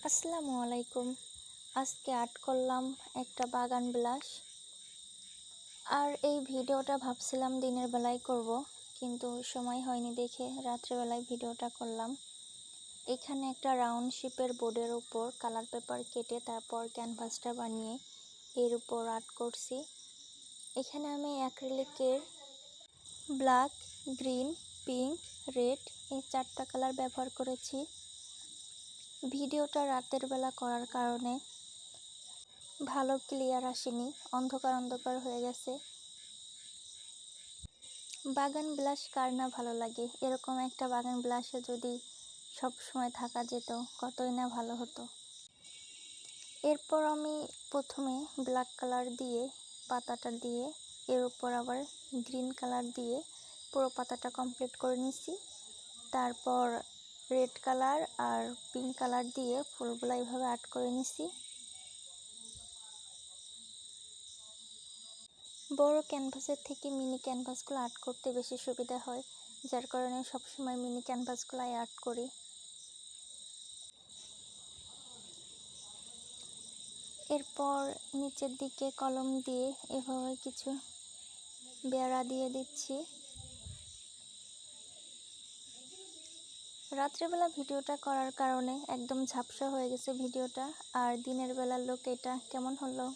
আসসালামু আলাইকুম। আজকে আর্ট করলাম একটা বাগান বিলাস। আর এই ভিডিওটা ভাবছিলাম দিনের বেলায় করব, কিন্তু সময় হয়নি দেখে রাত্রেবেলায় ভিডিওটা করলাম। এখানে একটা রাউন্ড শেপের বোর্ডের উপর কালার পেপার কেটে তারপর ক্যানভাসটা বানিয়ে এর উপর আর্ট করছি। এখানে আমি অ্যাক্রিলিকের ব্ল্যাক, গ্রিন, পিঙ্ক, রেড এই 4টা কালার ব্যবহার করেছি। ভিডিওটা রাতের বেলা করার কারণে ভালো ক্লিয়ার আসেনি, অন্ধকার অন্ধকার হয়ে গেছে। বাগান বিলাস কার না ভালো লাগে, এরকম একটা বাগান বিলাসে যদি সব সময় থাকা যেত কতই না ভালো হতো। এরপর আমি প্রথমে ব্ল্যাক কালার দিয়ে পাতাটা দিয়ে এর উপর আবার গ্রিন কালার দিয়ে পুরো পাতাটা কমপ্লিট করে নিছি। তারপর রেড কালার আর পিঙ্ক কালার দিয়ে ফুলগুলো এইভাবে আর্ট করে নিছি। বড় ক্যানভাসের থেকে মিনি ক্যানভাসগুলো আর্ট করতে বেশি সুবিধা হয়, যার কারণে সবসময় মিনি ক্যানভাসগুলাই আর্ট করি। এরপর নিচের দিকে কলম দিয়ে এভাবে কিছু বেড়া দিয়ে দিচ্ছি। রাত্রেবেলা ভিডিওটা করার কারণে একদম ঝাপসা হয়ে গেছে ভিডিওটা, আর দিনের বেলার লুক এটা কেমন হলো।